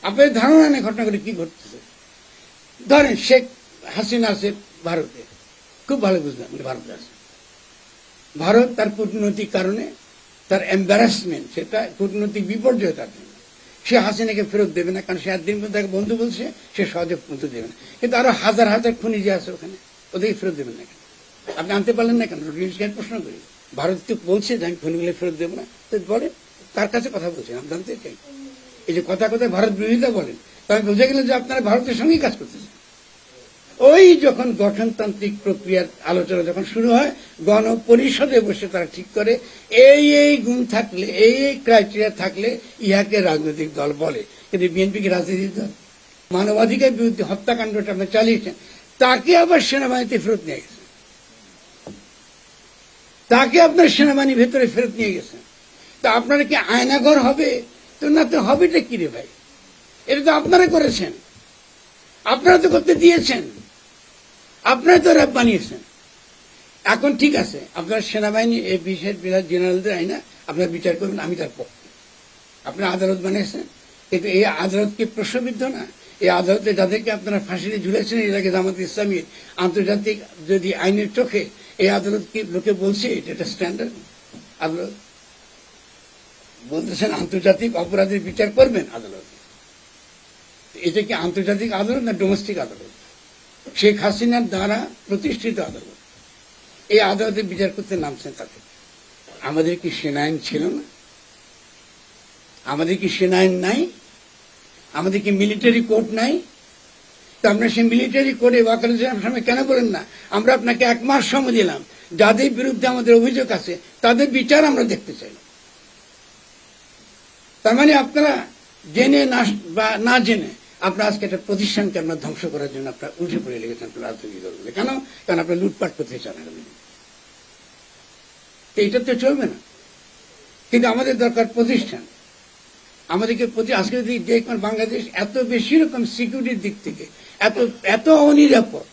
আপনার ধারণা নেই ঘটনাগুলি কি ঘটতেছে। ধরেন শেখ হাসিনা আছে ভারতে, খুব ভালো বুঝলাম ভারতে আছে। ভারত তার কূটনৈতিক কারণে তার এম্বারাসমেন্ট, সেটা কূটনৈতিক বিপর্যয় তার জন্য, সে হাসিনাকে ফেরত দেবে না, কারণ সে একদিন তাকে বন্ধু বলছে, সে সহজে বন্ধু দেবে না। কিন্তু আরো হাজার হাজার খুনি যে আছে ওখানে, ওদেরকে ফেরত দেবেন না কেন? আপনি আনতে পারলেন না কেন? প্রশ্ন করি, ভারত তো বলছে যে আমি খুনিগুলো ফেরত দেবো না, তো বলে তার কাছে কথা বলছেন, আমি জানতে চাই। এই যে কথা কথায় ভারত বিরোধিতা বলেন, তাহলে বোঝা গেল যে আপনারা ভারতের সঙ্গেই কাজ করতেছেন। ওই যখন গঠনতান্ত্রিক প্রক্রিয়ার আলোচনা যখন শুরু হয়, গণপরিষদে বসে তারা ঠিক করে এই গুণ থাকলে, এই ক্রাইটেরিয়া থাকলে ইহাকে রাজনৈতিক দল বলে। কিন্তু বিএনপি কি রাজনৈতিক দল? মানবাধিকার বিরুদ্ধে হত্যাকাণ্ডটা আপনি চালিয়েছেন, তাকে আবার সেনাবাহিনীতে ফেরত নিয়ে গেছেন, তাকে আপনার সেনাবাহিনী ভেতরে ফেরত নিয়ে গেছেন। তা আপনারা কি আয়নাঘর হবে? তো না, তো হবেটা কি রে ভাই? এটা তো আপনারা করেছেন, আপনারা তো করতে দিয়েছেন, আপনারা তো র্যাব বানিয়েছেন। এখন ঠিক আছে, আপনার সেনাবাহিনী এই বিশেষ জেনারেলদের আইনা আপনার বিচার করবেন, আমি তার পক্ষে। আপনার আদালত বানিয়েছেন, কিন্তু এই আদালত কি প্রশ্নবিদ্ধ না? এই আদালতে যাদেরকে আপনারা ফাঁসিতে ঝুলেছেন, এর আগে জামাত ইসলামীর আন্তর্জাতিক যদি আইনের চোখে এই আদালত কি লোকে বলছে এটা একটা স্ট্যান্ডার্ড আদালত? বলতেছেন আন্তর্জাতিক অপরাধের বিচার করবেন আদালত। এটা কি আন্তর্জাতিক আদালত না ডোমেস্টিক আদালত? শেখ হাসিনার দ্বারা প্রতিষ্ঠিত আদালত, এই আদালতে বিচার করতে নামছেন তাকে। আমাদের কি সেনাআইন ছিল না? আমাদের কি সেনাআইন নাই? আমাদের কি মিলিটারি কোর্ট নাই? তো আপনার সেই মিলিটারি কোর্টে ওয়াকালুজ্জামান সামনে কেন বলেন না আমরা আপনাকে 1 মাস সময় দিলাম, যাদের বিরুদ্ধে আমাদের অভিযোগ আছে তাদের বিচার আমরা দেখতে চাই। তার মানে আপনারা জেনে না না জেনে আপনার আজকে একটা প্রতিষ্ঠানকে আপনার ধ্বংস করার জন্য আপনার উঠে পড়ে লেগেছেন আপনার রাজনৈতিক দলগুলো। কেন? কারণ আপনার লুটপাট করতে চান। এটা তো চলবে না। কিন্তু আমাদের দরকার প্রতিষ্ঠান। আমাদেরকে আজকে যদি দেখবেন বাংলাদেশ এত বেশি রকম সিকিউরিটির দিক থেকে এত অনিরাপদ,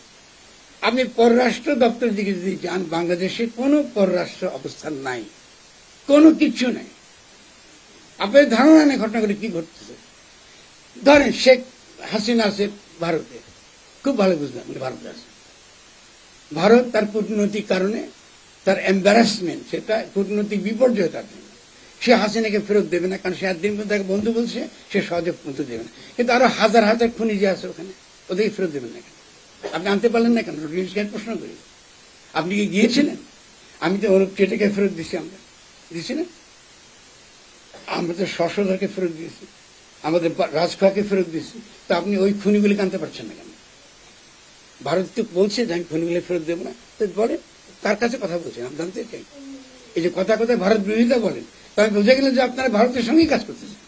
আপনি পররাষ্ট্র দপ্তরের দিকে যদি যান, বাংলাদেশে কোনো পররাষ্ট্র অবস্থান নাই, কোনো কিছু নাই। আপনার ধারণা নেই ঘটনাগুলি কি ঘটতেছে। ধরেন শেখ হাসিনা আছে ভারতে, খুব ভালো বুঝলাম ভারতে আছে। ভারত তার কূটনৈতিক কারণে তার এম্বারাসমেন্ট, সেটা কূটনৈতিক বিপর্যয় তার জন্য, সে হাসিনাকে ফেরত দেবে না, কারণ সে একদিন তাকে বন্ধু বলছে, সে সহজে বন্ধু দেবে না। কিন্তু আরো হাজার হাজার খুনি যে আছে ওখানে, ওদেরকে ফেরত দেবেন না কেন? আপনি আনতে পারলেন না কেন? প্রশ্ন করি, আপনি কি গিয়েছিলেন? আমি তো ওর চেটেকে ফেরত দিচ্ছি, আমরা দিচ্ছি না? আমরা তো শশধরকে ফেরত দিয়েছি, আমাদের রাজখাকে ফেরত দিয়েছি। তা আপনি ওই খুনিগুলিকে আনতে পারছেন না কেন? ভারত তো বলছে যে আমি খুনিগুলি ফেরত দেবো না, তো বলে তার কাছে কথা বলছেন, আমি জানতে চাই। এই যে কথা কথায় ভারত বিরোধিতা বলেন, তাহলে বোঝা গেল যে আপনারা ভারতের সঙ্গেই কাজ করতেছেন।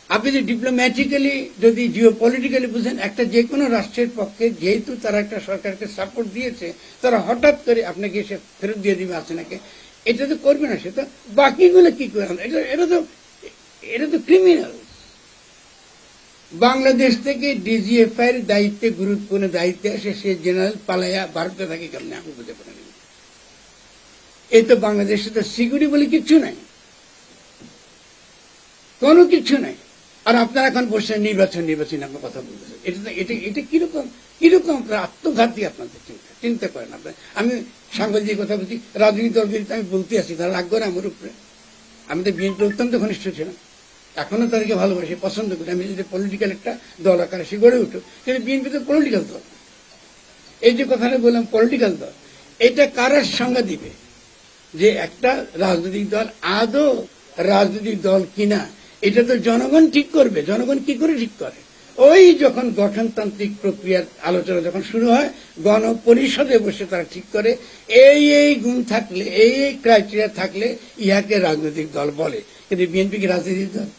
আপনি যদি ডিপ্লোম্যাটিক্যালি যদি জিও পলিটিক্যালি বুঝেন, একটা যে কোনো রাষ্ট্রের পক্ষে যেহেতু তারা একটা সরকারকে সাপোর্ট দিয়েছে, তারা হঠাৎ করে আপনাকে এসে ফেরত দিয়ে দিবে হাসিনাকে, এটা তো করবে না। সে তো বাকিগুলো কি করে, এটা তো ক্রিমিনাল। বাংলাদেশ থেকে ডিজিএফআই এর দায়িত্বে, গুরুত্বপূর্ণ দায়িত্বে আসে সে জেনারেল পালাইয়া ভারতে থাকে কেমন, আমি বুঝতে পারি। এই তো বাংলাদেশে তো সিকিউরিটি বলে কিচ্ছু নাই, কোনো কিছু নাই। আর আপনারা এখন বসে নির্বাচন আপনার কথা বলতেছেন। এটা কিরকম আপনার আত্মঘাতী আপনাদের চিন্তা করেন আপনার। আমি সাংবাদিক কথা বলছি, রাজনীতি দল বিরুদ্ধে আমি বলতে আসি, তারা রাগ করে আমার উপরে। আমি তো বিএনপি অত্যন্ত ঘনিষ্ঠ ছিলাম, এখনো তাদেরকে ভালোবাসি, পছন্দ করি। আমি যদি পলিটিক্যাল একটা দল আকারে সে গড়ে উঠো, কিন্তু বিএনপি তো পলিটিক্যাল দল। এই যে কথাটা বললাম পলিটিক্যাল দল, এটা কারার সংজ্ঞা দিবে যে একটা রাজনৈতিক দল আদৌ রাজনৈতিক দল কিনা? এটা তো জনগণ ঠিক করবে। জনগণ কি করে ঠিক করে? ওই যখন গঠনতান্ত্রিক প্রক্রিয়ার আলোচনা যখন শুরু হয়, গণপরিষদে বসে তারা ঠিক করে এই গুণ থাকলে, এই ক্রাইটেরিয়া থাকলে ইহাকে রাজনৈতিক দল বলে। কিন্তু বিএনপি কি রাজনৈতিক দল?